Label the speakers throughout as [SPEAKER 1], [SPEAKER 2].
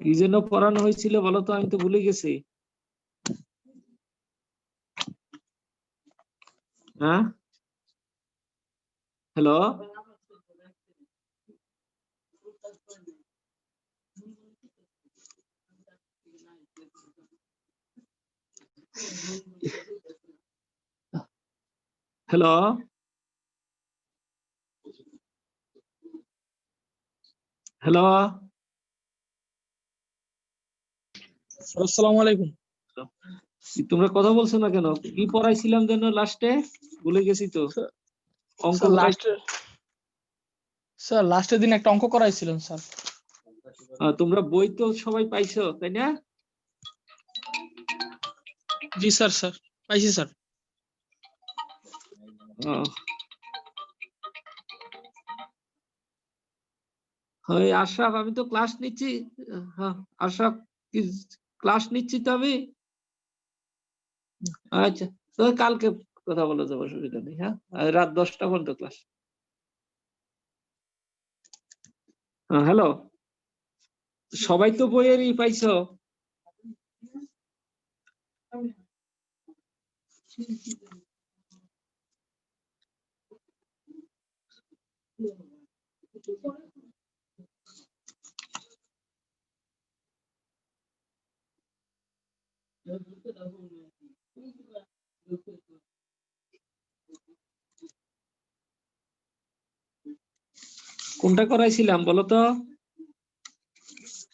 [SPEAKER 1] কি যেন পড়ানো হয়েছিল বলো তো, আমি তো ভুলে গেছি। হ্যাঁ, হ্যালো, হ্যালো, হ্যালো,
[SPEAKER 2] আসসালামু আলাইকুম।
[SPEAKER 1] তোমরা কথা বলছো না কেন? কি পড়াইছিলাম যেন লাস্টে, ভুলে গেছি তো। অঙ্ক
[SPEAKER 2] স্যার লাস্টের দিন একটা অঙ্ক করাইছিলেন স্যার।
[SPEAKER 1] তোমরা বই তো সবাই পাইছো তাই না?
[SPEAKER 2] জি স্যার, স্যার পাইছি স্যার।
[SPEAKER 1] আশরাফ, আমি তো ক্লাস নিচ্ছি। আশরাফ, ক্লাস নিচ্ছি তো আমি। আচ্ছা, তো কালকে কথা বলা যাবে, অসুবিধা নেই। হ্যাঁ, রাত 10টা পর্যন্ত ক্লাস। হ্যালো, সবাই তো বইয়েরই পাইছো? কোনটা করাইছিলাম বলো তো?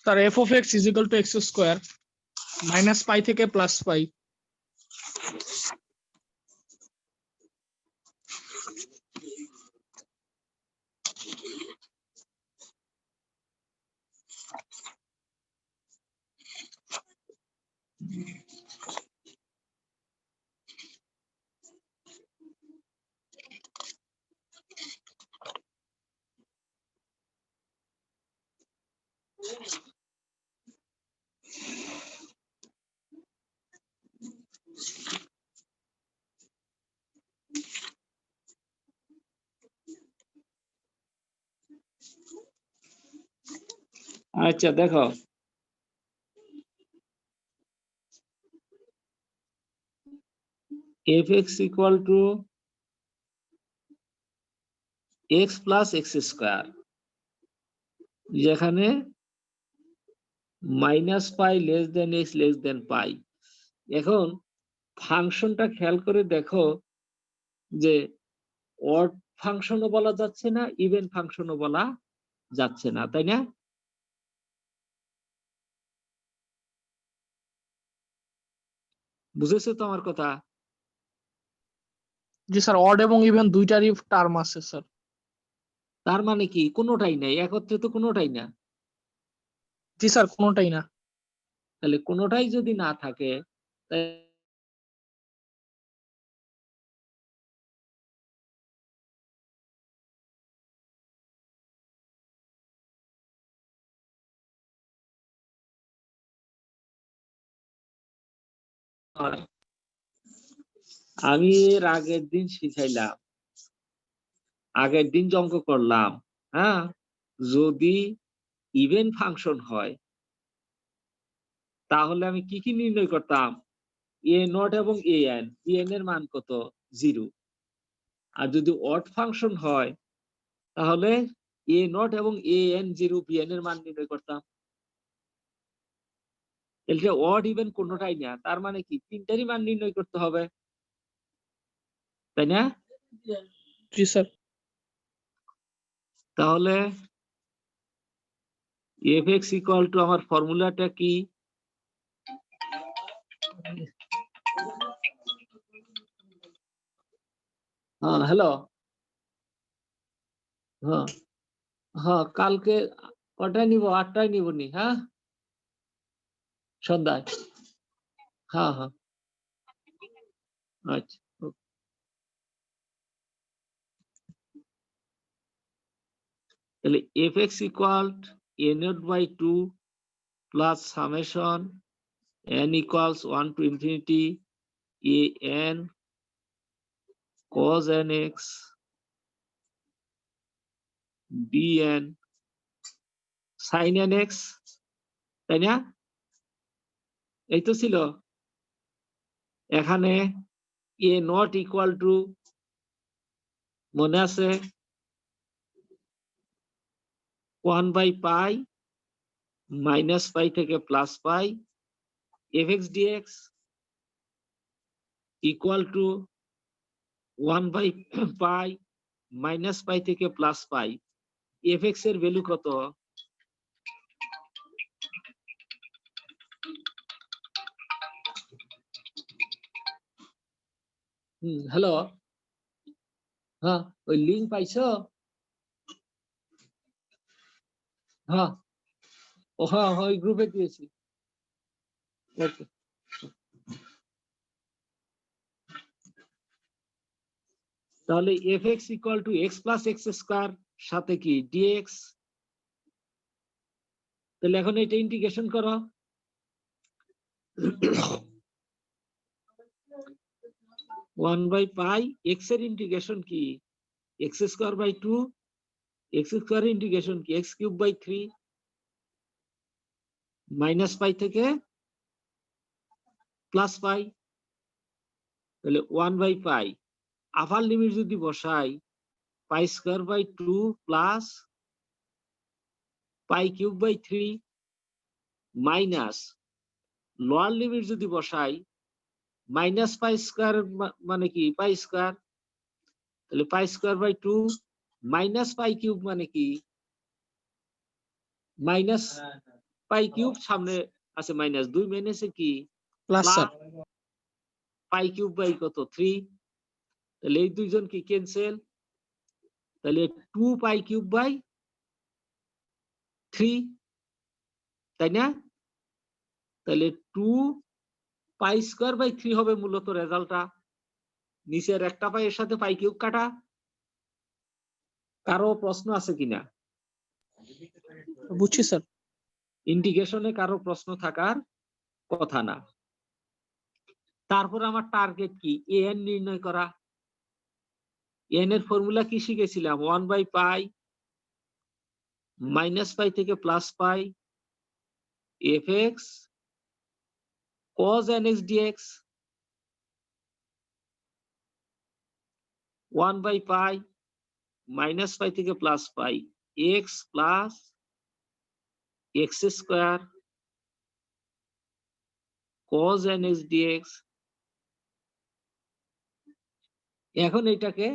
[SPEAKER 2] Sir f of x is equal to x square minus pi থেকে প্লাস পাই।
[SPEAKER 1] আচ্ছা দেখো, f(x) equal to x plus x square, যেখানে minus pi less than x less than pi. এখন ফাংশনটা খেয়াল করে দেখো যে অড ফাংশনও বলা যাচ্ছে না, ইভেন ফাংশনও বলা যাচ্ছে না, তাই না? বুঝেছো তো আমার কথা?
[SPEAKER 2] জি স্যার, অড এবং ইভেন দুইটারই টার্ম আছে স্যার।
[SPEAKER 1] তার মানে কি কোনোটাই নাই, একত্রে তো কোনোটাই না।
[SPEAKER 2] জি স্যার, কোনোটাই না।
[SPEAKER 1] তাহলে কোনোটাই যদি না থাকে, আমি এর আগের দিন শিখাইলাম, আগের দিন যে অঙ্ক করলাম, হ্যাঁ, যদি ইভেন ফাংশন হয় তাহলে আমি কি কি নির্ণয় করতাম? এ নট এবং এ এন, এর মান কত? 0। আর যদি অড ফাংশন হয় তাহলে এ নট এবং এ এন 0, বিএন এর মান নির্ণয় করতাম। এটা অড ইভেন কোনোটাই না, তার মানে কি তিনটারই মান নির্ণয় করতে হবে, তাই না?
[SPEAKER 2] জি স্যার।
[SPEAKER 1] তাহলে f(x) ইকুয়াল টু, আমার ফর্মুলাটা কি? হ্যাঁ, হ্যালো, হ্যাঁ হ্যাঁ, কালকে কটায় নিব? 8টায় নিব নি? হ্যাঁ, সন্ধ্যায়। হ্যাঁ হ্যাঁ, আচ্ছা। তাহলে f(x) equal a naught by 2 plus summation n equals 1 to infinity a n cos nx dn sin nx, তাই না? এই তো ছিল। এখানে a not equal to, মনে আছে, 1/π - π থেকে +π fx dx equal to 1/π - π থেকে +π। fx এর ভ্যালু কত? হ্যালো, হ্যাঁ, ওই লিঙ্ক পাইছো? হ্যাঁ, ও হ্যাঁ, ওই গ্রুপে দিয়েছি। ওকে, তাহলে fx equal to x plus x square সাথে কি dx। তাহলে এখন এটা ইন্টিগ্রেশন করো। 1/π x এর ইন্টিগ্রেশন কি? x square by 2, x square integration কি? x cube by 3 - π থেকে +π। তাহলে 1/π আপার লিমিট যদি বসাই π²/2 প্লাস π³/3 মাইনাস লোয়ার লিমিট যদি বসাই -π² মানে কি π², তাহলে π²/2 -π³ মানে কি -π³ সামনে আছে মাইনাস, 2 মাইনাসে কি
[SPEAKER 2] প্লাস স্যার,
[SPEAKER 1] π³ কত 3, তাহলে এই দুইজন কি ক্যান্সেল, তাহলে 2π³/3, তাই না? তাহলে 2π²/3 হবে মূলত রেজাল্টটা। নিচের একটা পাই এর সাথে π³ কাটা। কারো প্রশ্ন আছে কিনা?
[SPEAKER 2] বুঝছি স্যার।
[SPEAKER 1] ইন্টিগ্রেশনে কারো প্রশ্ন থাকার কথা না। তারপর আমার টার্গেট কি? an নির্ণয় করা। n এর ফর্মুলা কি শিখেছিলাম? 1/π - π থেকে +π fx cos nx dx, 1/π - π থেকে +π x plus x square cos nx dx। এখন এটাকে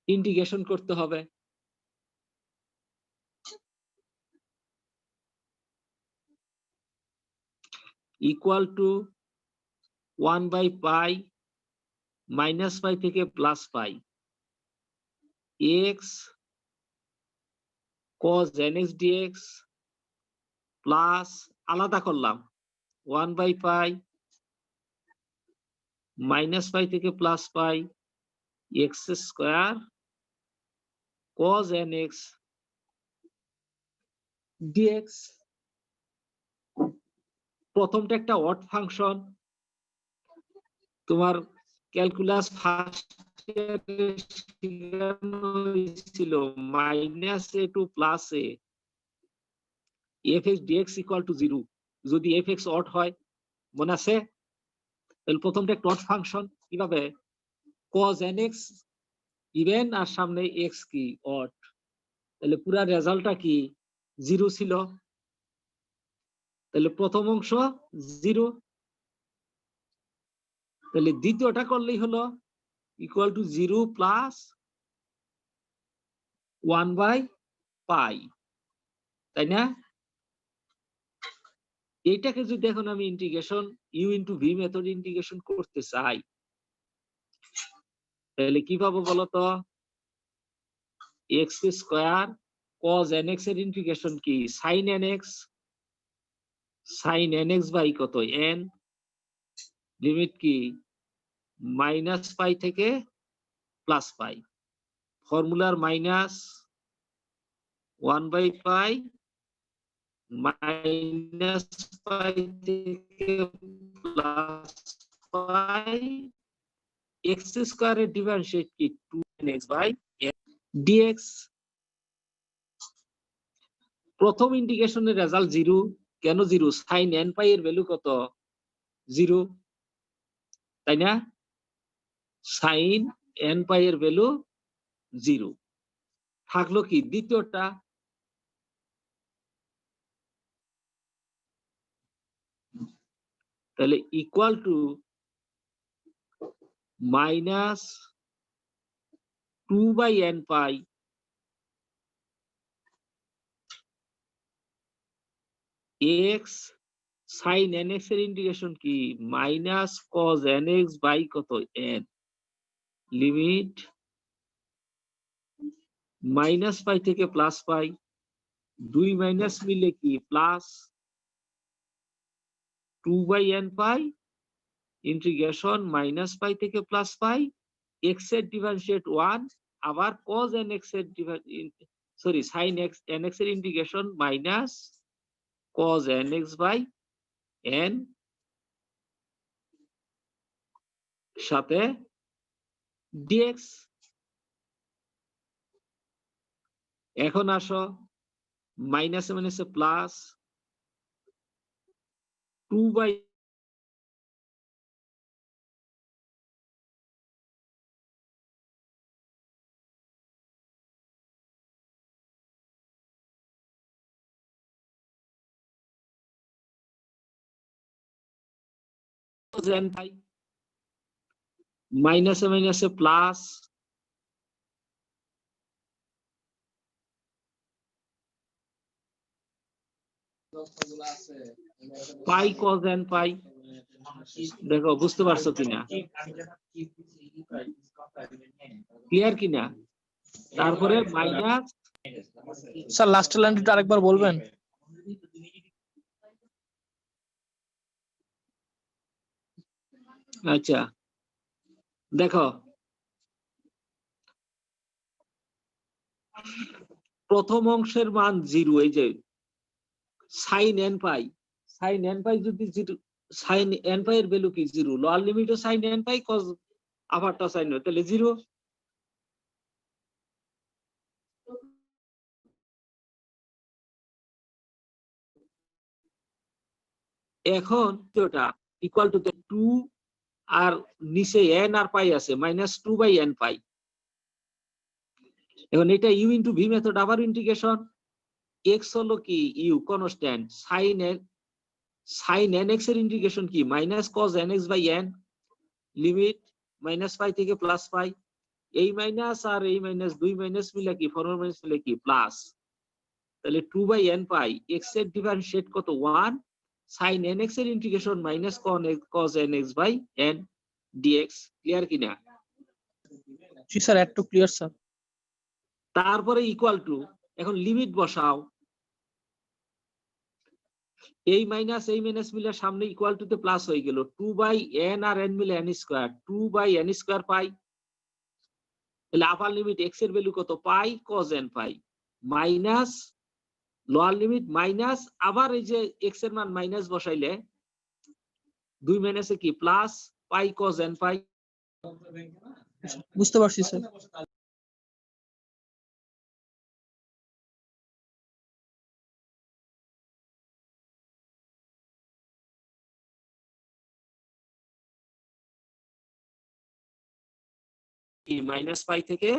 [SPEAKER 1] ইন্টিগ্রেশন করতে হবে। ইকুয়াল টু 1/π - π থেকে +π x cos nx dx plus, আলাদা করলাম, 1/π - π থেকে +π x square cos nx dx। প্রথমটা একটা অড ফাংশন, তোমার ক্যালকুলাস ফার্স্ট ছিল -a to +a fx dx equal to 0 যদি fx অড হয়, মনে আছে? তাহলে প্রথমটা একটা অড ফাংশন, কিভাবে? cos nx ইভেন আর সামনে x কি অড, তাহলে পুরা রেজাল্টটা কি 0 ছিল। তাহলে প্রথম অংশ 0, তাহলে দ্বিতীয়টা করলেই হলো ইকুয়াল টু 0 প্লাস 1/π, তাই না? এইটাকে যদি এখন আমি integration u into v method integration করতে চাই, তাহলে কি পাবো বলতো? x স্কয়ার cos nx এর ইন্টিগ্রেশন কি sin nx, sin nx by কত n, লিমিট কি -π থেকে +π, ফর্মুলার মাইনাস 1/π -π থেকে +π x স্কয়ারের ডিফারেন্সিয়েট কি 2nx/n dx প্রথম ইন্টিগ্রেশনের রেজাল্ট 0 কেন 0 sin n পাই এর ভ্যালু কত 0 তাই না sin n পাই এর ভ্যালু 0 থাকলো কি দ্বিতীয়টা তাহলে equal to minus 2/n pi x sin nx এর ইন্টিগ্রেশন কি মাইনাস cos nx বাই কত n লিমিট মাইনাস পাই থেকে প্লাস পাই 2 মাইনাস মিলে কি plus 2/n pi integration minus pi থেকে প্লাস পাই x এর ডিফারেন্সিয়েট 1 আবার cos nx এর সরি sin x nx এর integration minus cos nx by n সাথে dx এখন আসো মাইনাসে মাইনাসে প্লাস 2/n পাই মাইনাসে মাইনাসে প্লাস পাই cos n পাই দেখো বুঝতে পারছো কিনা ক্লিয়ার কিনা তারপরে মাইনাস
[SPEAKER 2] স্যার লাস্টের লাইনটা আরেকবার বলবেন
[SPEAKER 1] আচ্ছা দেখো প্রথম অংশের মান 0 এই যে sin n পাই যদি 0 sin n পাই এর ভ্যালু কি 0 লোয়ার লিমিটও sin n পাই cos আপারটা sin তাহলে 0 এখন এটা ইকুয়াল টু 2 আর নিচে n আর পাই আছে মাইনাস 2/n পাই এখন এটা u ইনটু v মেথড আবার ইন্টিগ্রেশন x হলো কি u কনস্ট্যান্ট sin nx এর ইন্টিগ্রেশন কি minus cos nx by n limit minus pi থেকে প্লাস পাই এই মাইনাস আর এই মাইনাস 2 মাইনাস মিলে কি 4 মাইনাস মিলে কি প্লাস তাহলে 2/n পাই x এর ডিফারেন্সিয়েট কত 1 sin nx এর integration minus cos nx by n dx clear কিনা
[SPEAKER 2] জি স্যার একটু ক্লিয়ার স্যার
[SPEAKER 1] তারপরে ইকুয়াল টু এখন লিমিট বসাও এই মাইনাস মিলে সামনে ইকুয়াল টু তে প্লাস হয়ে গেল 2/n আর n মিলে n স্কয়ার 2/n স্কয়ার পাই তাহলে আপার লিমিট x এর ভ্যালু কত পাই cos n পাই মাইনাস লোয়ার লিমিট মাইনাস আবার এই যে x এর মান মাইনাস বসাইলে 2 মাইনাসে কি প্লাস পাই cos n পাই
[SPEAKER 2] বুঝতে পারছি স্যার
[SPEAKER 1] মাইনাস পাই থেকে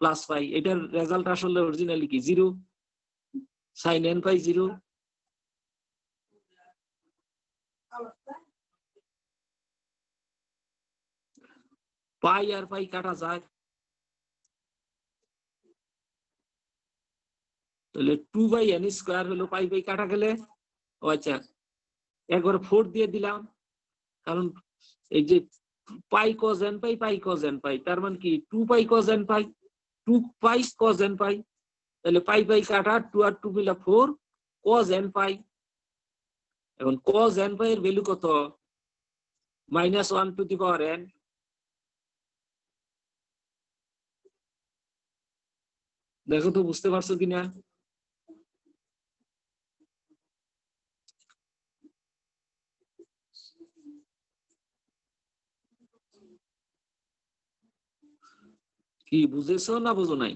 [SPEAKER 1] প্লাস পাই এটার রেজাল্ট আসলে অরিজিনালি কি 0 sin n পাই 0 পাই আর পাই কাটা যায় তাহলে 2/n স্কয়ার হলো পাই পাই কাটা গেলে ও আচ্ছা একবার 4 দিয়ে দিলাম কারণ এই যে পাই cos n পাই তার মানে কি 2 পাই cos n পাই 2 পাই cos n পাই তাহলে পাই পাই কাটা 2 আর 2 মিলা 4 cos n পাই এখন cos n পাই এর ভ্যালু কত -1 টু দি পাওয়ার n দেখো তো বুঝতে পারছো কিনা কি বুঝেছো না বুঝো নাই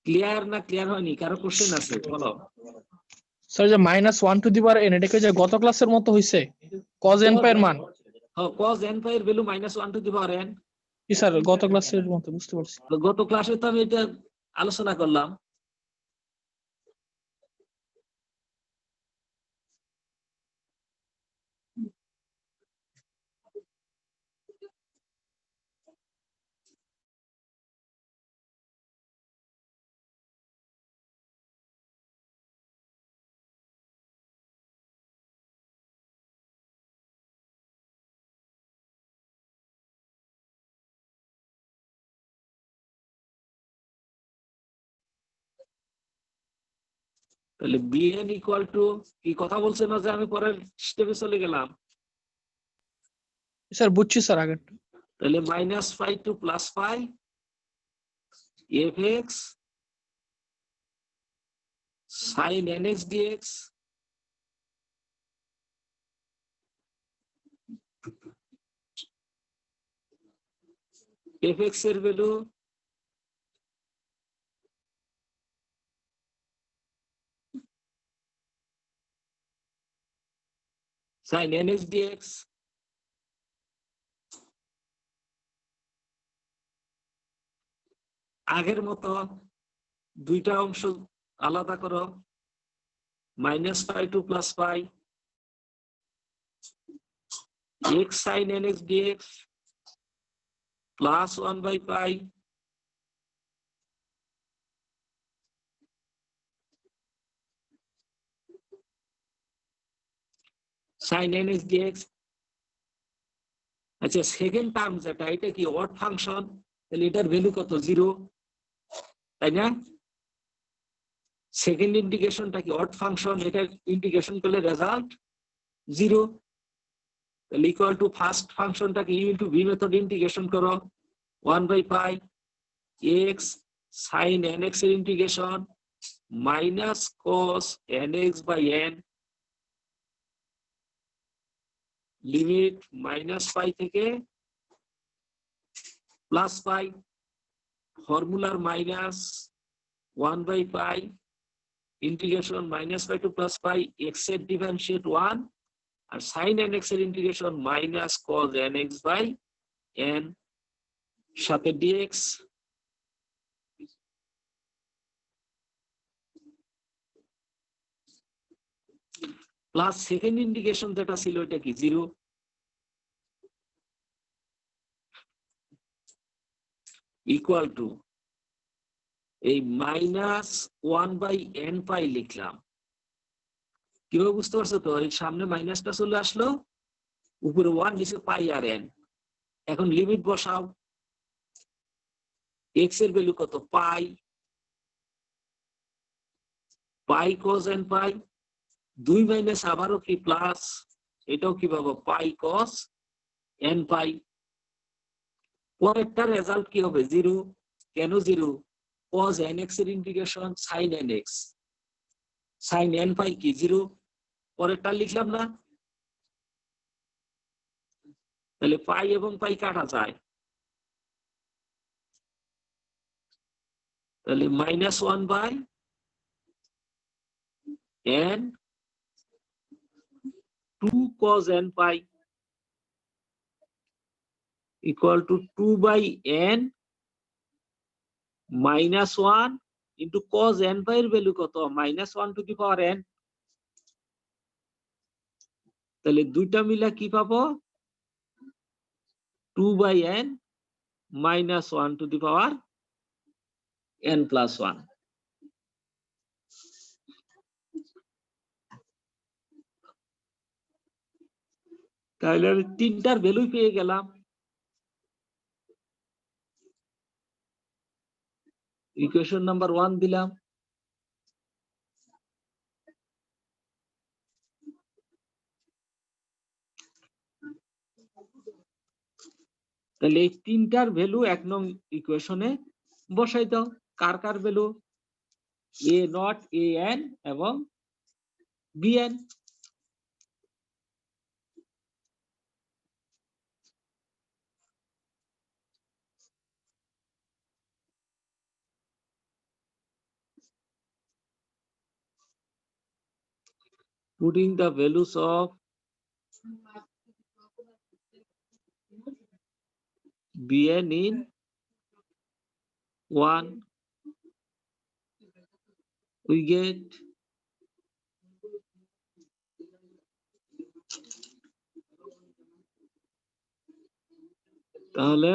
[SPEAKER 1] ক্লিয়ার না ক্লিয়ার হয়নি? কারো কোশ্চেন আছে? বলো।
[SPEAKER 2] স্যার যে -1 টু দি পাওয়ার n এটাকে যে গত ক্লাসের মতো হইছে cos n পাই এর মান।
[SPEAKER 1] cos n পাই এর value -1 to the power n।
[SPEAKER 2] কি স্যার গত ক্লাসের মতো বুঝতে পারছি।
[SPEAKER 1] গত ক্লাসে তো আমি এটা আলোচনা করলাম। তাহলে bn ইকুয়াল টু কি কথা বলছে না যে আমি পরের স্টেপে চলে গেলাম।
[SPEAKER 2] স্যার বুঝছি স্যার আগে।
[SPEAKER 1] তাহলে -5 to +5 fx sin nx dx fx এর ভ্যালু sin nx dx আগের মতো দুইটা অংশ আলাদা করো, -5 to +5 x sin nx dx plus 1/π sin nx dx। আচ্ছা, সেকেন্ড টার্ম যেটা, এটা কি অড ফাংশন, তাহলে এটার ভ্যালু কত? 0, তাই না? সেকেন্ড ইন্টিগ্রেশনটা কি অড ফাংশন, এটার ইন্টিগ্রেশন করলে রেজাল্ট 0। তাহলে ইকুয়াল টু ফার্স্ট ফাংশনটাকে U into V method integration করো, 1/π x sin nx এর integration minus cos nx by n limit -π থেকে +π, ফর্মুলার -1/π ইন্টিগ্রেশন -π টু +π x এর ডিফারেন্সিয়েট 1 আর sin nx এর integration -cos nx by n সাথে dx প্লাস সেকেন্ড ইন্টিগ্রেশন যেটা ছিল এটা কি 0 ইকুয়াল টু এই -1/n π লিখলাম। কিভাবে বুঝতে পারছো তো? এই সামনে মাইনাসটা চলে আসলো, উপরে 1 নিচে π আর n। এখন লিমিট বসাও, x এর ভ্যালু কত? π cos n π, 2 মাইনাস আবারও কি প্লাস, এটাও কি পাবো? π cos n π। পরেরটা রেজাল্ট কি হবে? 0। কেন 0? cos nx এর integration sin nx sin n π কি 0। পরেরটা লিখলাম না? তাহলে π এবং π কাটা যায়, তাহলে -1/n 2 cos n π equal to 2/n -1 into cos n π এর ভ্যালু কত? -1 টু দি পাওয়ার n। তাহলে দুইটা মিলা কি পাবো? 2/n -1 to the power n plus 1। তাহলে আমি তিনটার ভ্যালু পেয়ে গেলাম। ইকুয়েশন নাম্বার 1 দিলাম। তাহলে এই তিনটার ভ্যালু 1 নং ইকুয়েশনে বসাই দাও। কার কার ভ্যালু? a0, an এবং bn। putting the values of bn in 1, we get তাহলে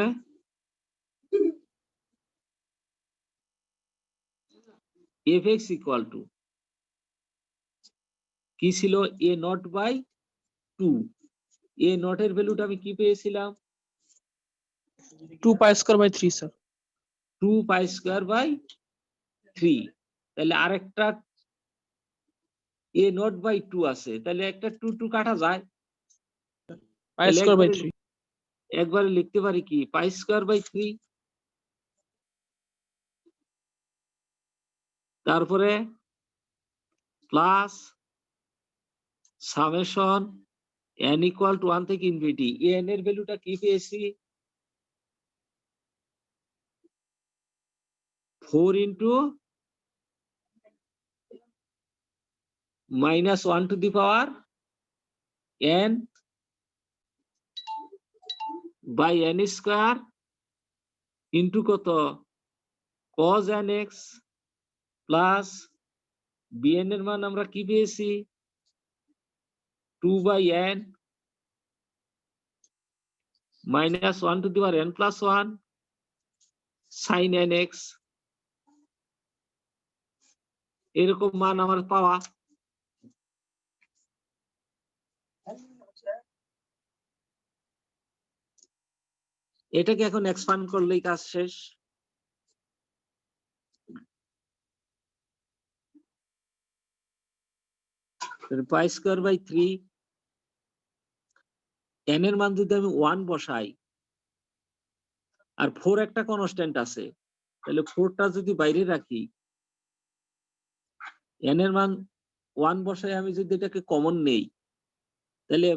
[SPEAKER 1] fx equal to কি ছিল a naught by 2, a naught এর ভ্যালুটা আমি কি পেয়েছিলাম
[SPEAKER 2] 2 pi square by 3 sir
[SPEAKER 1] 2 pi square by 3, তাহলে আরেকটা a naught by 2 আছে, তাহলে একটা 2 2 কাটা যায়,
[SPEAKER 2] pi
[SPEAKER 1] তাহলে
[SPEAKER 2] square by 3
[SPEAKER 1] একবারে লিখতে পারি কি pi square by 3, তারপরে plus summation n equal to 1 থেকে ইনফিনিটি, n এর ভ্যালুটা কি পেয়েছি 4 into minus 1 to the power n by n square into কত cos nx plus bn এর মান আমরা কি পেয়েছি 2 by n minus 1 to the power n plus 1 sin nx, এরকম মান আমার পাওয়া। এটাকে এখন এক্সপ্যান্ড করলেই কাজ শেষ। পাই স্কয়ার বাই 3, n এর মান যদি আমি 1 বসাই আর 4 একটা কনস্ট্যান্ট আছে, তাহলে 4টা যদি বাইরে রাখি n এর মান 1 বসাই আমি যদি এটাকে কমন নেই, তাহলে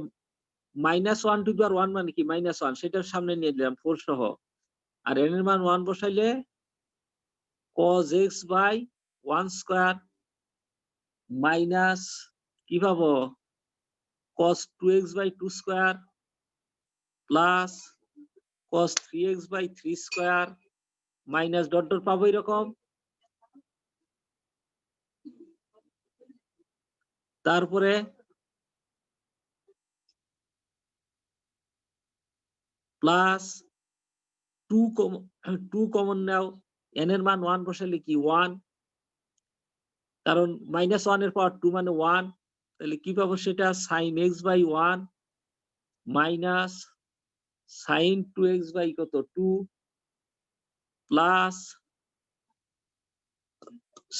[SPEAKER 1] -1 টু দি পাওয়ার 1 মানে কি -1, সেটার সামনে নিয়ে দিলাম 4 সহ, আর n এর মান 1 বসাইলে cos x by 1 square minus কি পাবো cos 2x by 2 square plus cos 3x by 3 square minus dot dot পাবো এরকম। তারপরে প্লাস 2 কমন নাও, n এর মান 1 বসালে কি 1, কারণ -1 এর পাওয়ার 2 মানে 1, তাহলে কি পাবো সেটা sin x by 1 minus sin 2x by কত 2 plus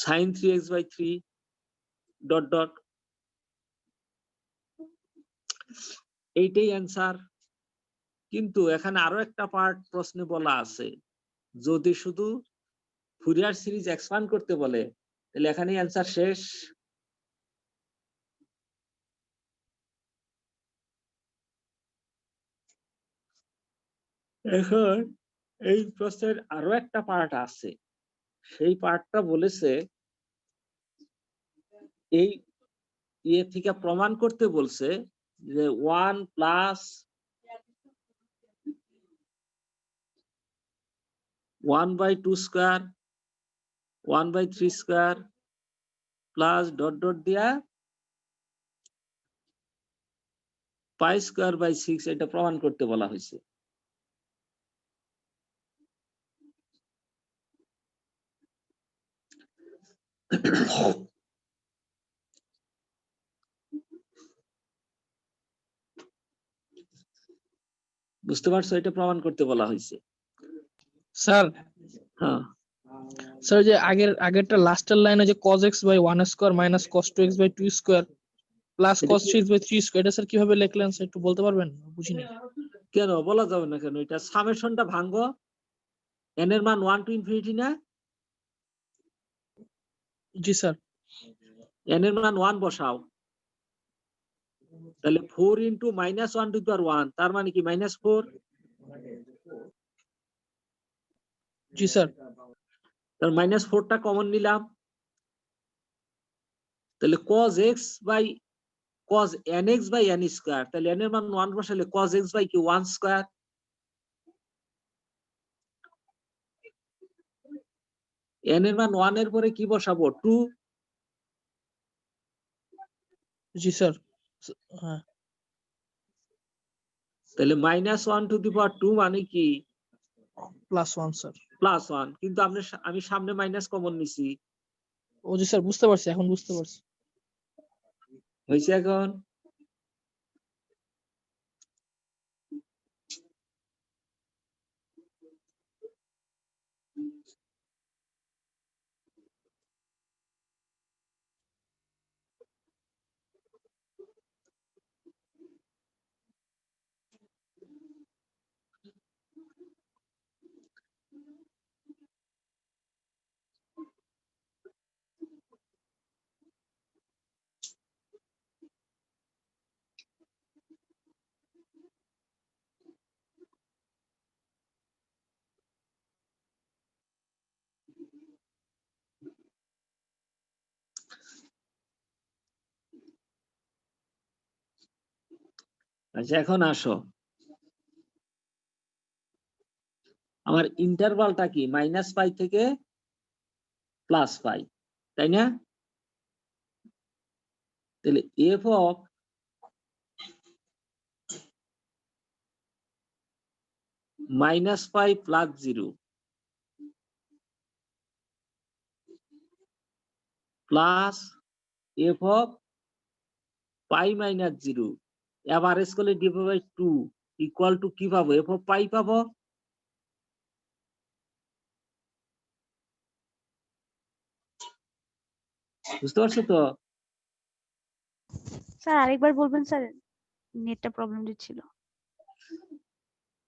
[SPEAKER 1] sin 3x by 3 dot dot, এইটাই অ্যান্সার। কিন্তু এখানে আরো একটা পার্ট প্রশ্নে বলা আছে, যদি শুধু ফুরিয়ার সিরিজ এক্সপ্যান্ড করতে বলে তাহলে এখানেই অ্যান্সার শেষ। এখন এই প্রশ্নের আরো একটা পার্ট আছে, সেই পার্টটা বলেছে এই ইয়ে থেকে প্রমাণ করতে বলছে যে 1 plus 1/2 square 1/3 square plus dot dot দিয়া পাই স্কয়ার বাই 6, এটা প্রমাণ করতে বলা হয়েছে। বুঝতে পারছো, এটা প্রমাণ করতে বলা হয়েছে।
[SPEAKER 2] স্যার
[SPEAKER 1] হ্যাঁ
[SPEAKER 2] স্যার যে আগেরটা লাস্টের লাইনে যে cos x by 1 square minus cos 2x by 2 square plus cos 3x by 3 square, এটা স্যার কিভাবে লিখলেন স্যার একটু বলতে পারবেন? বুঝিনি।
[SPEAKER 1] কেন বলা যাবে না কেন, এটা সামেশনটা ভাঙো, n এর মান 1 টু ইনফিনিটি না,
[SPEAKER 2] জি স্যার।
[SPEAKER 1] n এর মান 1 বসাও, তাহলে 4 ইনটু -1 টু দি পাওয়ার 1, তার মানে কি -4,
[SPEAKER 2] জি স্যার।
[SPEAKER 1] তার -4টা কমন নিলাম, তাহলে cos x by cos nx by n square, তাহলে n এর মান 1 বসালে cos x বাই কি 1 স্কয়ার, n এর মান 1 এর পরে কি বসাবো 2,
[SPEAKER 2] জি স্যার। হ্যাঁ
[SPEAKER 1] তাহলে -1 টু দি পাওয়ার 2 মানে কি
[SPEAKER 2] +1 স্যার।
[SPEAKER 1] +1, কিন্তু আমি সামনে মাইনাস কমন নিছি,
[SPEAKER 2] ও জি স্যার, বুঝতে পারছি, এখন বুঝতে পারছি।
[SPEAKER 1] হয়েছে এখন? আচ্ছা এখন আসো, আমার ইন্টারভালটা কি -π থেকে +π, তাই না? তাহলে f of -π + 0 plus f of π - 0 average করলে d/2 ইকুয়াল টু কি পাবো, f অফ π পাবো। বুঝতে পারছো তো?
[SPEAKER 3] স্যার আরেকবার বলবেন স্যার, নেটটা প্রবলেম দিচ্ছিল।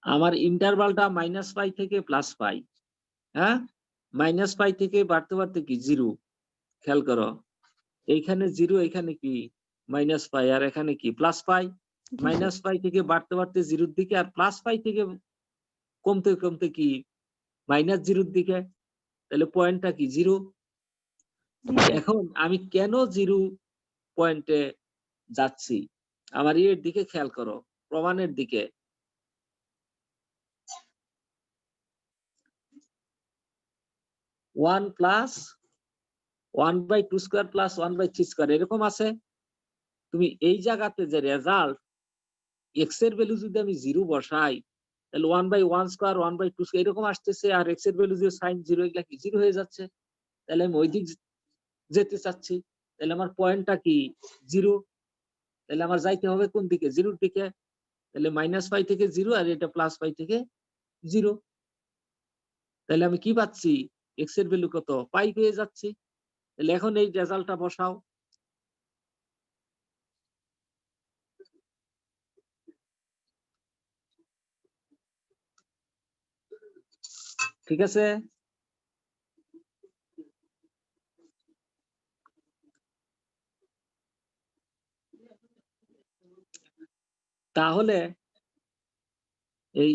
[SPEAKER 1] আমার ইন্টারভালটা -π থেকে +π, হ্যাঁ, -π থেকে বাড়তে বাড়তে কি 0, খেয়াল করো এইখানে 0, এখানে কি -π, আর এখানে কি +π,
[SPEAKER 3] জি স্যার।
[SPEAKER 1] -π থেকে বাড়তে বাড়তে 0-র দিকে, আর +π থেকে কমতে কমতে কি -0-র দিকে, তাহলে পয়েন্টটা কি 0।
[SPEAKER 3] জি স্যার।
[SPEAKER 1] এখন আমি কেন 0 পয়েন্টে যাচ্ছি, আমার এর দিকে খেয়াল করো, প্রমাণের দিকে। ওয়ান প্লাস 1/2² প্লাস 1/3² এরকম আছে। তুমি এই জায়গাতে যে রেজাল্ট এক্স এর ভ্যালু যদি আমি 0 বসাই, তাহলে 1/1² 1/2² এরকম আসতেছে, আর এক্স এর ভ্যালু যে sin 0 এগুলা কি 0 হয়ে যাচ্ছে। তাহলে আমি ওই দিক যেতে চাচ্ছি, তাহলে আমার পয়েন্টটা কি 0, তাহলে আমার যাইতে হবে কোন দিকে, 0-র দিকে। তাহলে -π থেকে 0, আর এটা +π থেকে 0, তাহলে আমি কি পাচ্ছি, এক্স এর ভ্যালু কত, π পেয়ে যাচ্ছি। তাহলে এখন এই রেজাল্টটা বসাও। ঠিক আছে? তাহলে এই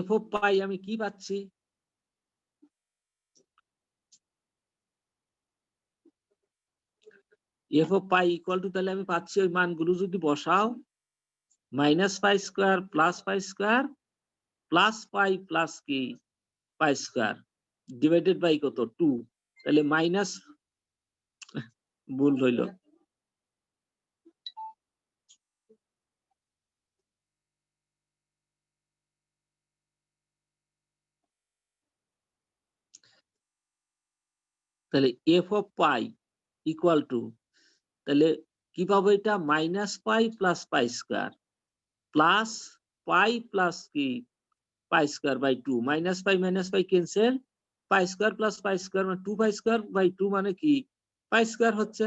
[SPEAKER 1] f অফ π আমি কি পাচ্ছি, f অফ π ইকুয়াল টু, তাহলে আমি পাচ্ছি ওই মানগুলো যদি বসাও, -π² +π² +π প্লাস কি π² ডিভাইডেড বাই কত 2, তাহলে মাইনাস, ভুল হইল, তাহলে f অফ π ইকুয়াল টু, তাহলে কি পাবো, এটা -π প্লাস π² প্লাস π প্লাস কি π²/2, -π ক্যান্সেল, π² প্লাস π² মানে 2π²/2 মানে কি π² হচ্ছে।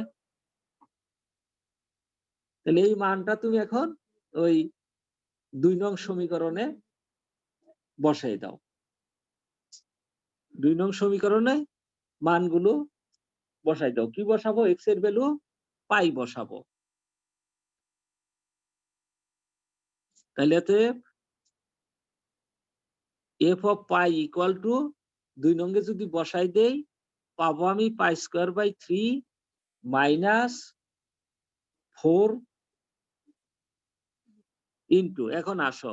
[SPEAKER 1] তাহলে এই মানটা তুমি এখন ওই 2 নং সমীকরণে বসাই দাও। 2 নং সমীকরণে মানগুলো বসাই দাও। কি বসাবো, এক্স এর ভ্যালু π বসাবো। তাহলে এতে f অফ π ইকুয়াল টু 2 নঙ্গে যদি বসাই দেই, পাবো আমি π² বাই 3 - 4 ইন্টু, এখন আসো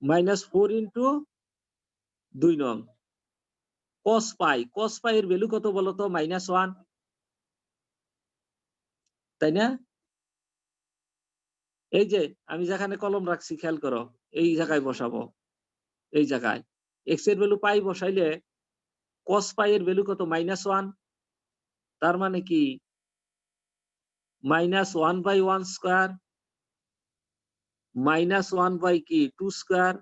[SPEAKER 1] -4 ইন্টু 2 নং cos পাই এর ভ্যালু কত বলতো? -1, তাই না? এই যে আমি যেখানে কলম রাখছি খেয়াল করো, এই জায়গায় বসাবো, এই জায়গায় x এর ভ্যালু পাই বসাইলে cos এর ভ্যালু কত? -1। তার মানে কি -1/1 স্কয়ার -1 কি 2 square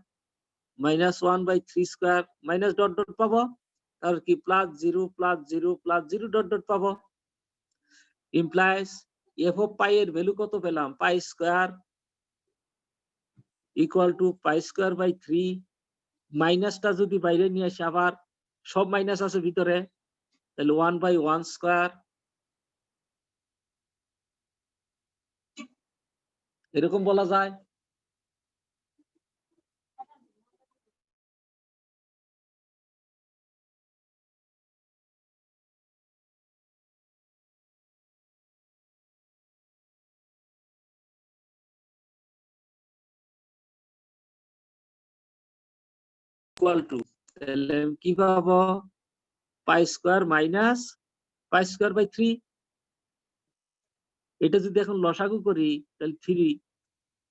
[SPEAKER 1] -1/3 square minus dot dot পাবো, তাহলে কি +0 +0 +0 ডট ডট পাবো। ইমপ্লাইজ f অফ পাই এর ভ্যালু কত পেলাম? Pi square equal to pi square by 3। মাইনাসটা যদি বাইরে নিয়ে আসি, আবার সব মাইনাস আছে ভিতরে, তাহলে 1/1 স্কয়ার, এরকম বলা যায়। ইকুয়াল টু, তাহলে কি পাবো? Pi square minus pi square by 3। এটা যদি এখন লসাগু করি, তাহলে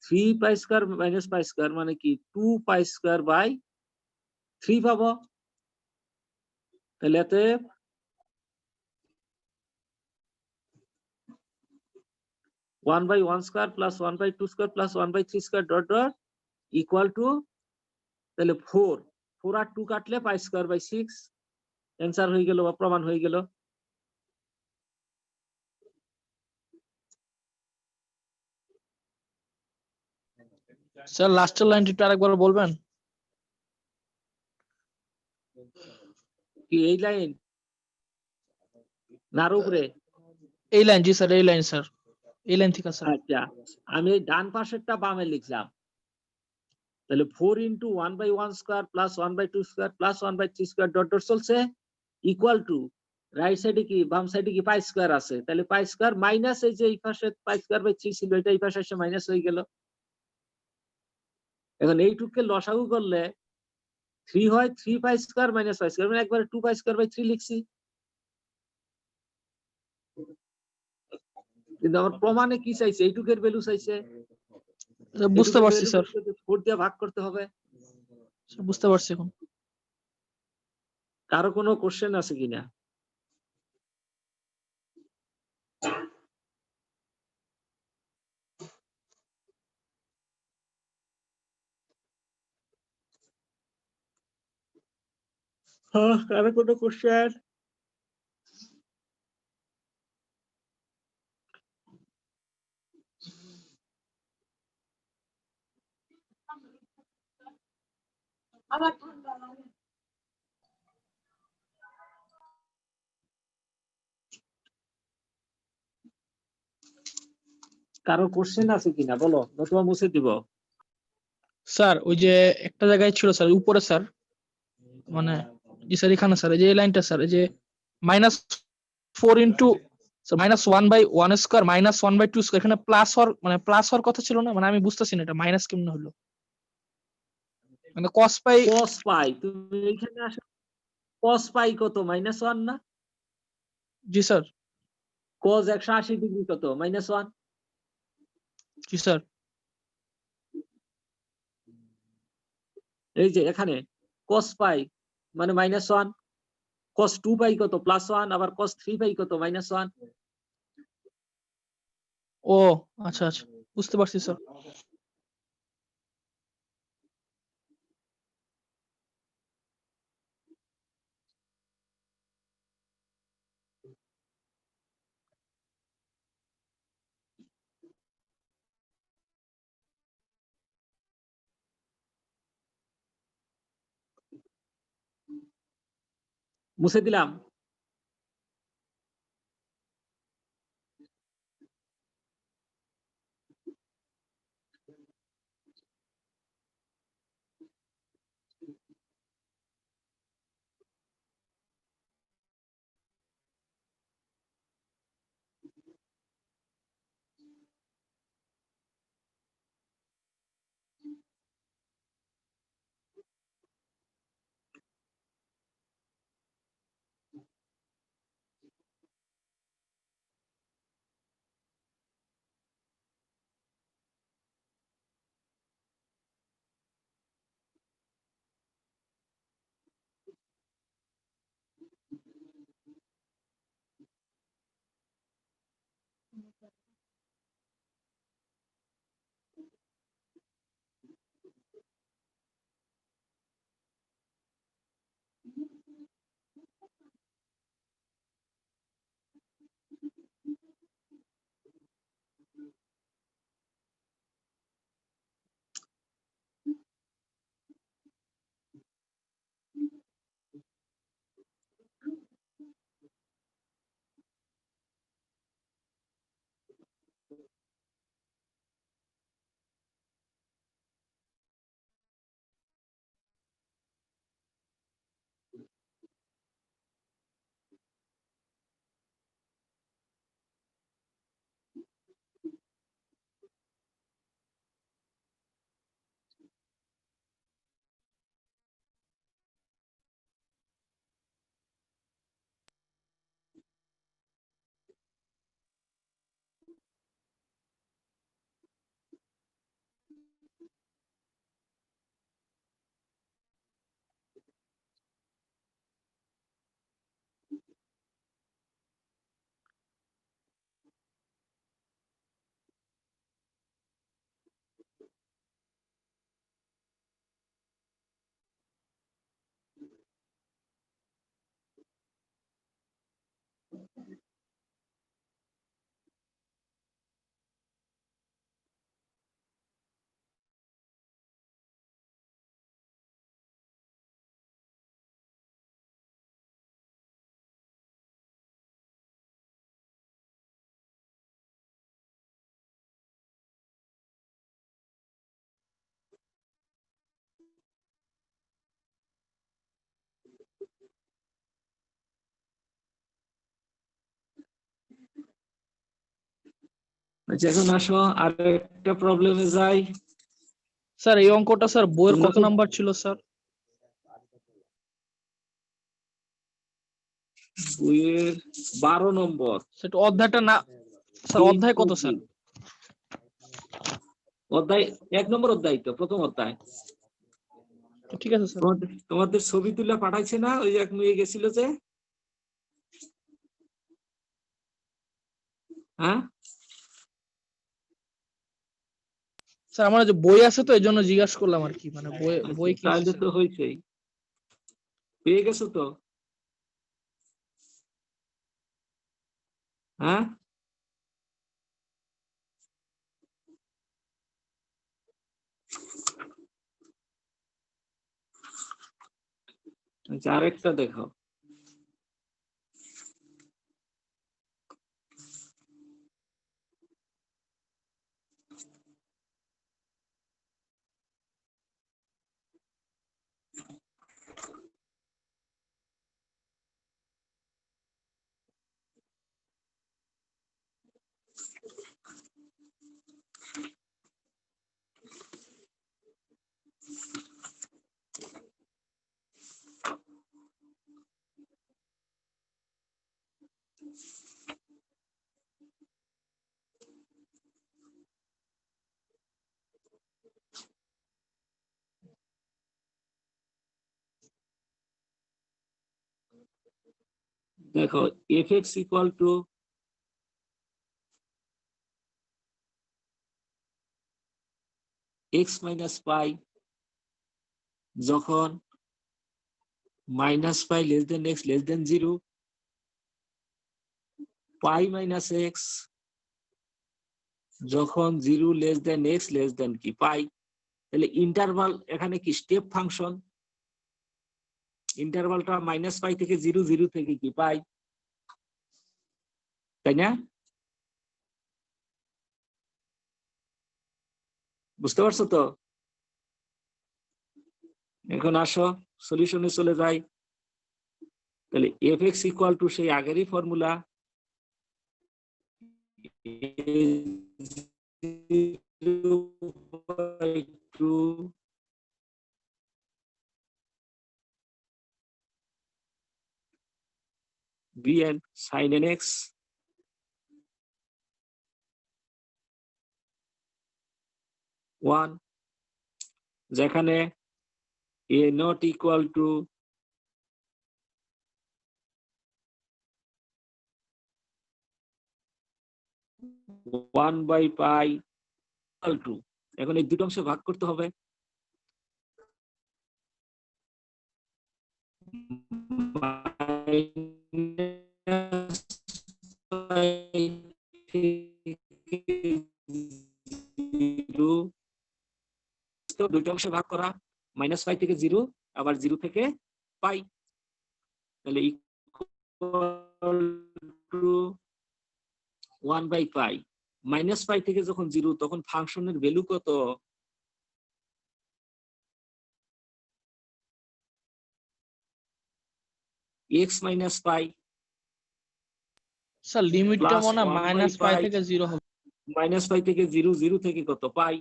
[SPEAKER 1] 3 pi square minus pi square মানে কি 2 পাই স্কয়ার বাই 3 পাবো। তাহলে এতে 1/1 square plus 1/2 square plus 1/3 square dot dot equal to, তাহলে 4 আর 2 কাটলে পাই স্কয়ার বাই 6। অ্যান্সার হয়ে গেল বা প্রমাণ হয়ে গেল।
[SPEAKER 2] স্যার লাস্টের লাইনটি একটু আরেকবার বলবেন?
[SPEAKER 1] কি এই লাইন না আরো উপরে?
[SPEAKER 2] এই লাইন, জি স্যার, এই লাইন স্যার, এই লাইন থেকে স্যার।
[SPEAKER 1] আচ্ছা, আমি এই ডান পাশেরটা বামে লিখলাম। তাহলে 4 into 1/1 square plus 1/2 square plus 1/3 square dot dot চলছে ইকুয়াল টু, রাইট সাইডে কি বাম সাইডে কি পাই স্কয়ার আছে, তাহলে পাই স্কয়ার মাইনাস এই যে এই পাশে পাই স্কয়ার বাই 3 ছিল, এটা এই পাশে এসে মাইনাস হয়ে গেল। এখন এইটুকুকে লসাগু করলে 3 হয়, 3 pi square minus pi square, মানে একবারে 2 পাই স্কয়ার বাই 3 লিখছি। কিন্তু আমার প্রমাণে কি চাইছে? এইটুকের ভ্যালু চাইছে।
[SPEAKER 2] বুঝতে পারছি স্যার,
[SPEAKER 1] 4 দিয়ে ভাগ করতে হবে।
[SPEAKER 2] বুঝতে পারছি এখন।
[SPEAKER 1] কারো কোনো কোশ্চেন আছে কিনা? হ্যাঁ, কারো কোনো কোশ্চেন? কারো কোশ্চেন আছে কিনা বলো, নতুবা মুছে দিব।
[SPEAKER 2] স্যার ওই যে একটা জায়গায় ছিল স্যার উপরে স্যার, মানে জি স্যার এখানে স্যার, এই যে এই লাইনটা স্যার, এই যে -4 ইন্টু -1/1 স্কয়ার -1/2 স্কয়ার, এখানে প্লাস হওয়ার মানে প্লাস হওয়ার কথা ছিল না, মানে আমি বুঝতেছি না এটা মাইনাস কেমনে হলো, মানে cos পাই।
[SPEAKER 1] cos পাই, তুমি এখানে আসো, cos পাই কত? -1 না?
[SPEAKER 2] জি স্যার।
[SPEAKER 1] cos 180 ডিগ্রি কত? -1।
[SPEAKER 2] জি স্যার।
[SPEAKER 1] এই যে এখানে cos পাই মানে -1, cos 2 পাই কত? +1, আবার cos 3 পাই কত? -1।
[SPEAKER 2] ও আচ্ছা আচ্ছা, বুঝতে পারছি স্যার।
[SPEAKER 1] মুছে দিলাম। আচ্ছা এখন আসো আর একটা প্রবলেমে যাই।
[SPEAKER 2] স্যার এই অঙ্কটা স্যার বইয়ের কত
[SPEAKER 1] তোমরা-
[SPEAKER 2] নাম্বার ছিল স্যার?
[SPEAKER 1] বইয়ের 12 নম্বর।
[SPEAKER 2] সেটা অধ্যায়টা না স্যার, অধ্যায় কত স্যার?
[SPEAKER 1] অধ্যায় 1 নম্বর অধ্যায়, তো প্রথম অধ্যায়।
[SPEAKER 2] ঠিক আছে স্যার।
[SPEAKER 1] তোমাদের ছবি তুলে পাঠাইছে না, ওই যে এক মেয়ে গেছিল যে, হ্যাঁ
[SPEAKER 2] স্যার আমার যে বই আছে তো এই জন্য জিজ্ঞাসা করলাম আর কি, মানে বই বই কি আছে
[SPEAKER 1] তাহলে
[SPEAKER 2] স্যার?
[SPEAKER 1] তো হয়েছেই, পেয়ে গেছো তো, হ্যাঁ আচ্ছা আরেকটা দেখো। দেখো f(x) equal to x minus pi, যখন minus pi less than x less than 0, pi minus x যখন 0 less than x less than কি পাই। তাহলে ইন্টারভাল এখানে কি স্টেপ ফাংশন, ইন্টারভালটা মাইনাস পাই থেকে 0, 0 থেকে কি পাই, তাই না? বুঝতে পারছো তো? এখন আসো সলিউশনে চলে যাই। তাহলে f(x) ইকুয়াল টু সেই আগেরই ফর্মুলা, bn sin nx, যেখানে a not equal to one by pi equal to, এখন এই দুটো অংশে ভাগ করতে হবে। দুটো অংশে ভাগ করা, মাইনাস পাই থেকে 0 আবার 0 থেকে পাই, তাহলে equal to 1 by pi. Minus pi থেকে যখন 0 তখন ফাংশনের ভ্যালু কত, x মাইনাস পাই
[SPEAKER 2] স্যার লিমিটটা
[SPEAKER 1] প্লাস
[SPEAKER 2] মনে
[SPEAKER 1] 1 বাই
[SPEAKER 2] মাইনাস পাই
[SPEAKER 1] পাই,
[SPEAKER 2] থেকে 0 হবে।
[SPEAKER 1] মাইনাস পাই থেকে 0, 0 থেকে কত পাই,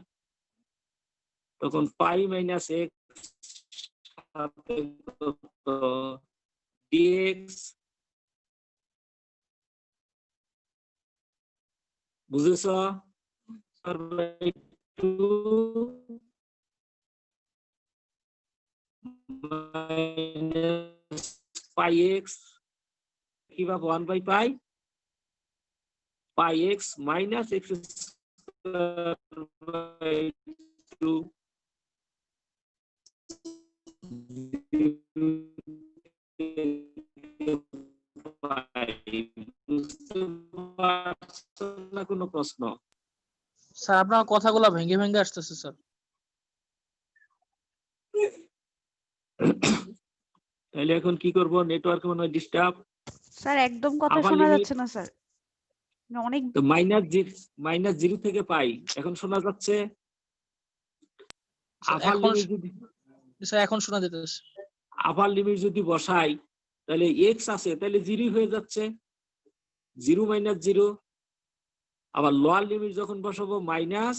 [SPEAKER 1] তখন পাই মাইনাস x dx, বুঝেছ? পাই এক্স কিভাবে 1 by pi, pi x minus x by 2, কোনো প্রশ্ন?
[SPEAKER 2] স্যার আপনার কথাগুলো ভেঙে ভেঙে আসতেছে স্যার।
[SPEAKER 1] তাহলে এখন কি করব, নেটওয়ার্ক মনে হয় ডিস্টার্ব।
[SPEAKER 3] স্যার একদম কথা
[SPEAKER 1] আবার
[SPEAKER 3] শোনা
[SPEAKER 1] লিমিট,
[SPEAKER 3] যাচ্ছে না স্যার, অনেক।
[SPEAKER 1] তো মাইনাস 0 থেকে পাই এখন শোনা যাচ্ছে। আপার
[SPEAKER 2] এখন
[SPEAKER 1] লিমিট যদি,
[SPEAKER 2] স্যার এখন শোনা যেতেছে।
[SPEAKER 1] আপার লিমিট যদি বসাই তাহলে এক্স আছে, তাহলে 0 হয়ে যাচ্ছে, 0 মাইনাস 0, আবার লোয়ার লিমিট যখন বসাবো minus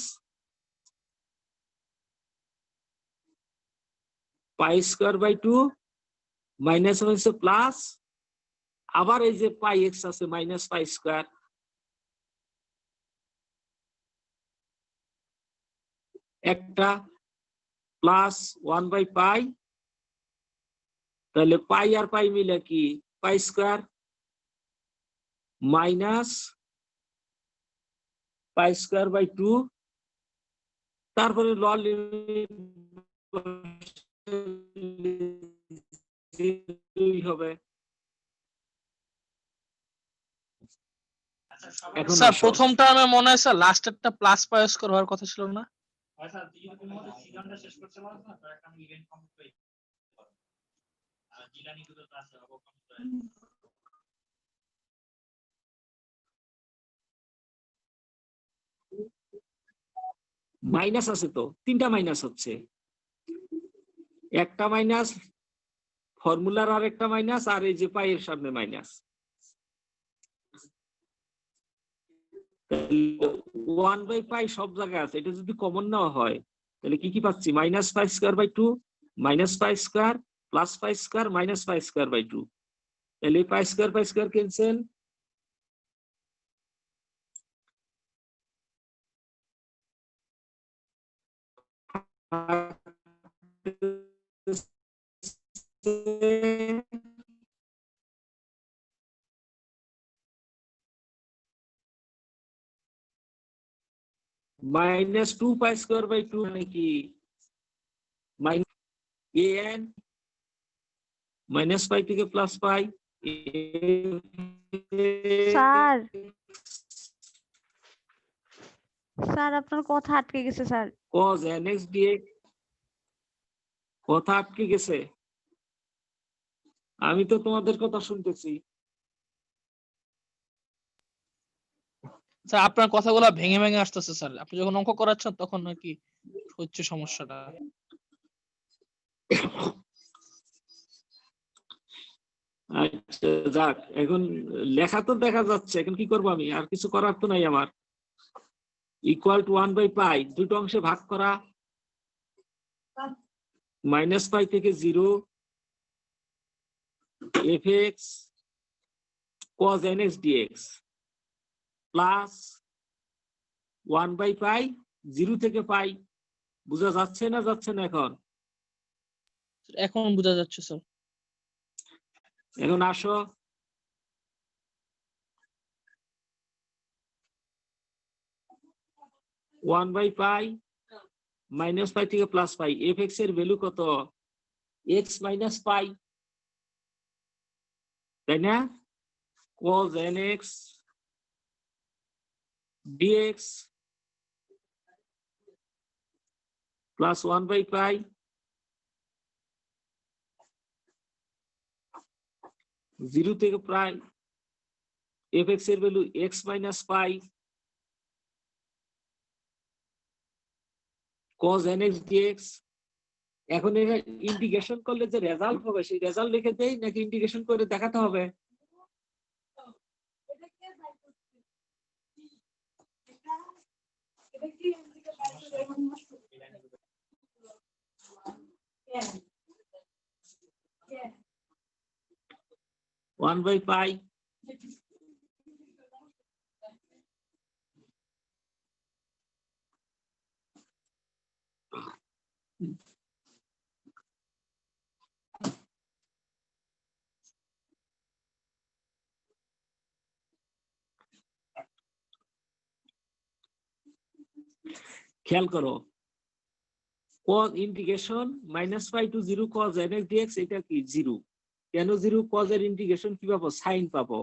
[SPEAKER 1] pi square by 2 minus হচ্ছে প্লাস, আবার এই যে পাই এক্স আছে মাইনাস পাই স্কোয়ার, একটা প্লাস 1 বাই পাই, তাহলে পাই আর পাই মিলে কি pi square minus pi square by 2, তারপরে লোয়ার লিমিট হবে। এখন
[SPEAKER 2] স্যার
[SPEAKER 1] আসো।
[SPEAKER 2] প্রথম টার্মে মনে হয় স্যার লাস্টেরটা প্লাস পাই স্কয়ার হওয়ার কথা ছিল না?
[SPEAKER 1] মাইনাস আছে তো, তিনটা মাইনাস হচ্ছে, একটা মাইনাস ফর্মুলার আর একটা মাইনাস, আর এই যে পাই এর সামনে মাইনাস। 1 বাই পাই সব জায়গায় আছে, এটা যদি কমন নেওয়া হয় তাহলে কি কি পাচ্ছি minus pi square by 2 minus pi square plus pi square minus pi square by 2, তাহলে pi square cancel, minus 2 pi square by 2 মানে কি মাইনাস an মাইনাস পাই থেকে প্লাস পাই,
[SPEAKER 3] স্যার স্যার আপনার কথা আটকে গেছে স্যার।
[SPEAKER 1] cos nx dx, কথা আটকে গেছে? আমি তো তোমাদের কথা শুনতেছি।
[SPEAKER 2] স্যার আপনার কথাগুলো ভেঙে ভেঙে আসতেছে স্যার, আপনি যখন অঙ্ক করাচ্ছেন তখন আর কি হচ্ছে সমস্যাটা।
[SPEAKER 1] আচ্ছা যাক, এখন লেখা তো দেখা যাচ্ছে, এখন কি করবো আমি, আর কিছু করার তো নাই আমার। ইকুয়াল টু 1 বাই পাই দুটো অংশে ভাগ করা, মাইনাস পাই থেকে 0 fx cos nx dx প্লাস 1 বাই পাই 0 থেকে পাই। বোঝা যাচ্ছে না যাচ্ছে না?
[SPEAKER 2] এখন বোঝা যাচ্ছে স্যার।
[SPEAKER 1] এখন আসো, one by pi minus pi থেকে প্লাস পাই, এফ এক্স এর ভ্যালু কত? এক্স মাইনাস পাই, তাই না? cos nx dx প্লাস 1 বাই পাই জিরো থেকে প্রায় এফ এক্স এর value x minus pi cos nx dx। এখন এটা ইন্টিগ্রেশন করলে যে রেজাল্ট হবে সেই রেজাল্ট লিখে দেই নাকি ইন্টিগ্রেশন করে দেখাতে হবে? ওয়ান বাই পাই খেয়াল করো, cos integration minus pi to 0 cos nx dx, এটা কি 0? কেন 0? cos এর ইন্টিগ্রেশন কি পাবো? সাইন পাবো,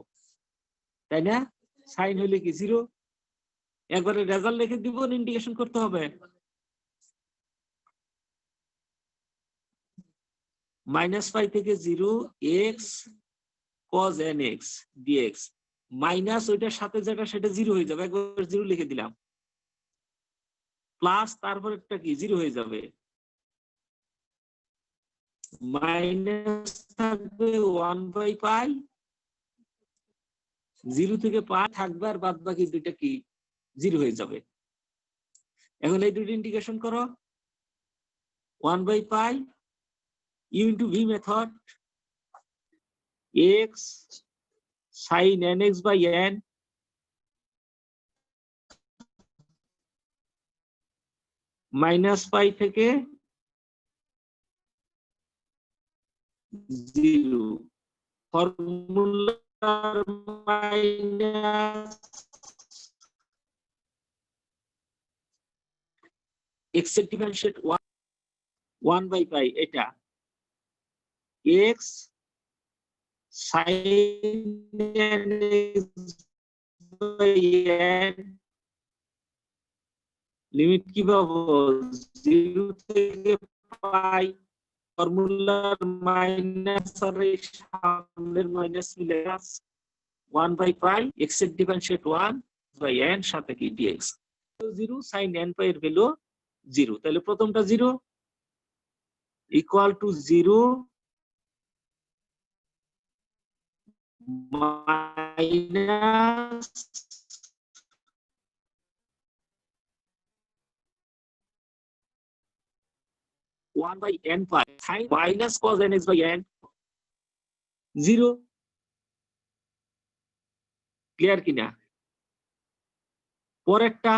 [SPEAKER 1] তাই না? সাইন হলে কি 0? একবারে রেজাল্ট লিখে দিব, ইন্টিগ্রেশন করতে হবে? মাইনাস পাই থেকে 0 x cos nx dx minus ওইটার সাথে যেটা সেটা 0 হয়ে যাবে, একবার 0 লিখে দিলাম, প্লাস তারপর একটা কি 0 হয়ে যাবে, মাইনাস থাকবে 1 বাই পাই 0 থেকে পাই থাকবে, আর বাদ বাকি দুইটা কি 0 হয়ে যাবে। এখন এই দুটো ইন্টিগ্রেশন করো, 1/π u into v method x sin nx by n -π থেকে 0 ফর্মুলার মাইনাস x এর ডিফারেন্সিয়েট 1/π এটা x sin nx by n limit কি পাবো 0 থেকে পাই ফর্মুলার মাইনাস আর এই সামনের মাইনাস মিলে 1/π x এর ডিফারেন্সিয়েট 1/n সাথে কি dx 0 sin nπ এর ভ্যালু 0 তাহলে প্রথমটা 0 equal to 0 minus one by n pi sin minus cos nx by n 0 clear কিনা পরেরটা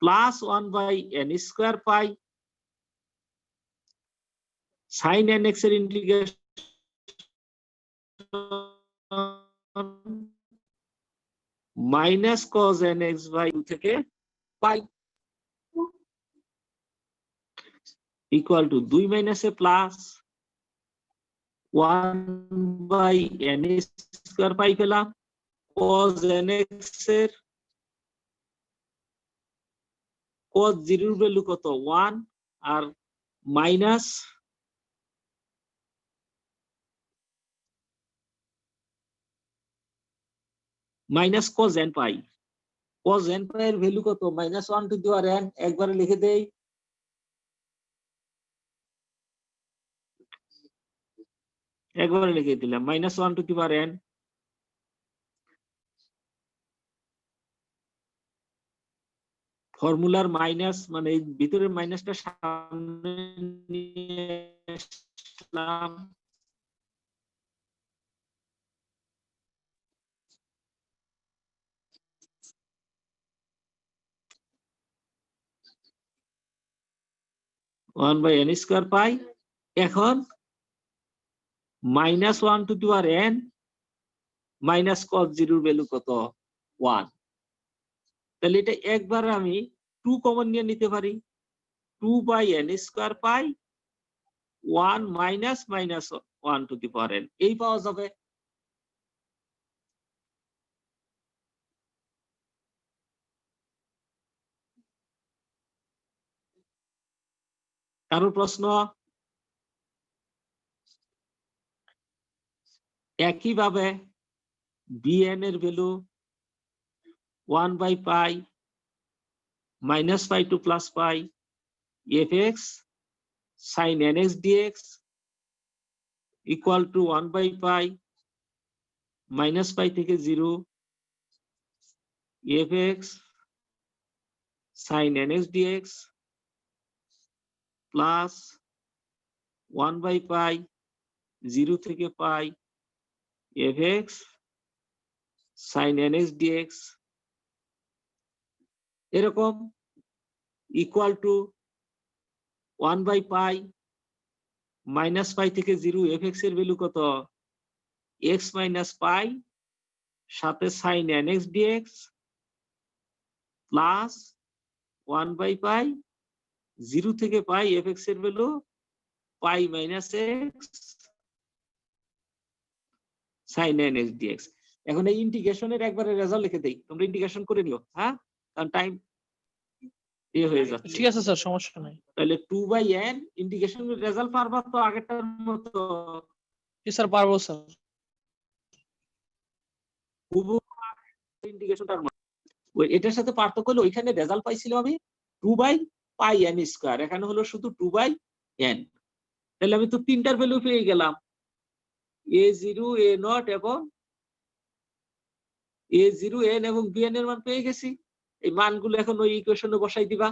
[SPEAKER 1] plus 1 by n square pi sin nx এর integration minus cos nx by 2 থেকে পাই equal to 2 minus a plus 1 by n square পাই পেলাম cos nx এর cos 0 এর value কত 1 আর minus cos n পাই cos n পাই এর value কত -1 টু দি পাওয়ার n একবারে লিখে দেই একবারে লিখে দিলাম -1 টু দি পাওয়ার n ফর্মুলার মাইনাস মানে এই ভিতরের মাইনাসটা সামনে নিয়ে আসলাম one by n square pi এখন -1 to the power n minus cos 0 এর ভ্যালু কত 1 তাহলে এটা একবার আমি 2 কমন নিয়ে নিতে পারি 2 by n square pi 1 minus 1 to the power n এই পাওয়া যাবে কারো প্রশ্ন একইভাবে bn এর ভ্যালু 1/π -π to +π fx sin nx dx equal to 1/π -π থেকে 0 fx sin nx dx plus 1/π 0 থেকে π fx sin nx dx এরকম ইকুয়াল টু 1/π -π থেকে 0 fx এর ভ্যালু কত x - π সাথে sin nx dx প্লাস 1/π 0 থেকে π fx এর value π - x sin nx dx এখন এই ইন্টিগ্রেশনের একবারে রেজাল্ট লিখে দেই তোমরা ইন্টিগ্রেশন করে নিও হ্যাঁ কারণ টাইম হয়ে যাচ্ছে
[SPEAKER 2] ঠিক আছে স্যার সমস্যা নাই
[SPEAKER 1] তাহলে 2/n ইন্টিগ্রেশনের রেজাল্ট পারবা তো আগেরটার মতো
[SPEAKER 2] জি স্যার পারবো স্যার
[SPEAKER 1] ইন্টিগ্রেশনটার ওই এটার সাথে পার্থক্য হলো ওইখানে রেজাল্ট পাইছিল আমি 2/πn স্কয়ার এখানে হলো শুধু 2/n তাহলে আমি তো তিনটার ভ্যালু পেয়ে গেলাম a0 a0 এবং a0 n এবং bn এর মান পেয়ে গেছি। এই মানগুলো এখন ওই ইকুয়েশনে বসাই দিবা,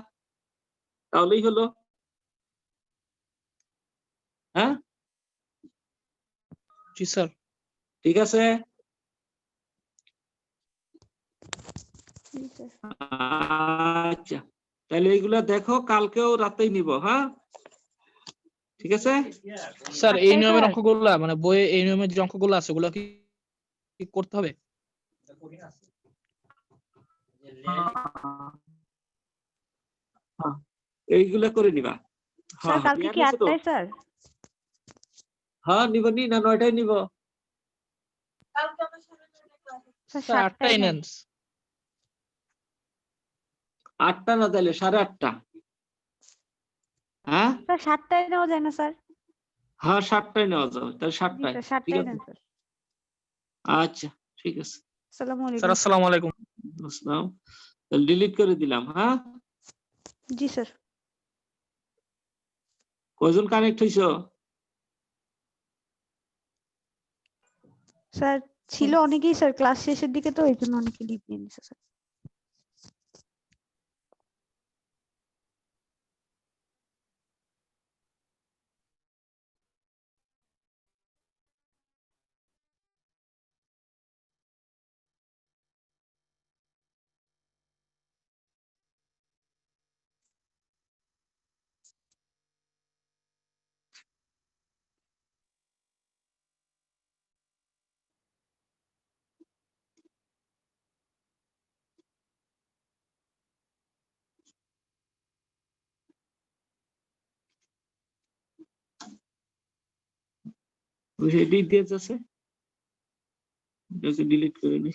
[SPEAKER 1] তাহলেই হলো। হ্যাঁ,
[SPEAKER 2] জি স্যার।
[SPEAKER 1] ঠিক আছে।
[SPEAKER 3] জি স্যার।
[SPEAKER 1] আচ্ছা, তাহলে এইগুলা দেখো, কালকেও রাতেই নিব। হ্যাঁ, ঠিক আছে।
[SPEAKER 2] স্যার এই
[SPEAKER 3] আটটায়
[SPEAKER 2] নিয়মের
[SPEAKER 3] স্যার?
[SPEAKER 2] অঙ্কগুলা মানে বইয়ে এই নিয়মের যে অঙ্কগুলো আছে ওগুলা কি কি করতে হবে?
[SPEAKER 1] এইগুলা করে নিবা।
[SPEAKER 3] স্যার
[SPEAKER 1] হ্যাঁ,
[SPEAKER 3] কালকে কি
[SPEAKER 1] ক্লিয়ার হয়েছে তো?
[SPEAKER 3] 8টায় স্যার?
[SPEAKER 1] হ্যাঁ, নিব নি না 9টায় নিব?
[SPEAKER 3] স্যার
[SPEAKER 2] স্যার 8টাই
[SPEAKER 3] 7টায় নেন।
[SPEAKER 2] নেন।
[SPEAKER 1] 8টা না, তাহলে 8:30। হ্যাঁ,
[SPEAKER 3] স্যার 7টায় নেওয়া যায় না স্যার?
[SPEAKER 1] হ্যাঁ 7টায় নেওয়া যাবে, তাহলে
[SPEAKER 3] জি
[SPEAKER 1] 7টায়।
[SPEAKER 3] স্যার
[SPEAKER 1] ঠিক
[SPEAKER 3] 7টায়
[SPEAKER 1] আছে,
[SPEAKER 3] নেন স্যার।
[SPEAKER 1] আচ্ছা ঠিক আছে।
[SPEAKER 3] আসসালামু
[SPEAKER 2] স্যার
[SPEAKER 3] আলাইকুম স্যার।
[SPEAKER 2] আসসালামু আলাইকুম।
[SPEAKER 1] আসসালাম। তাহলে ডিলিট করে দিলাম। হ্যাঁ,
[SPEAKER 3] জি স্যার।
[SPEAKER 1] কয়জন কানেক্ট হইছো?
[SPEAKER 3] স্যার ছিল অনেকেই স্যার, ক্লাস শেষের দিকে তো এই জন্য অনেকে লিভ নিয়ে নিছে স্যার।
[SPEAKER 1] ওই যে ডিটেলস আছে, এটাকে ডিলিট করে নি।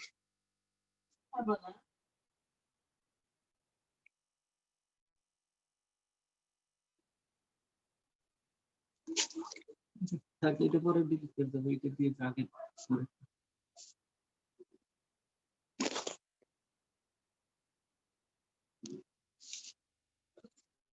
[SPEAKER 1] থাক, এটা পরে ডিলিট করে দেবো, এটা দিয়ে আগে।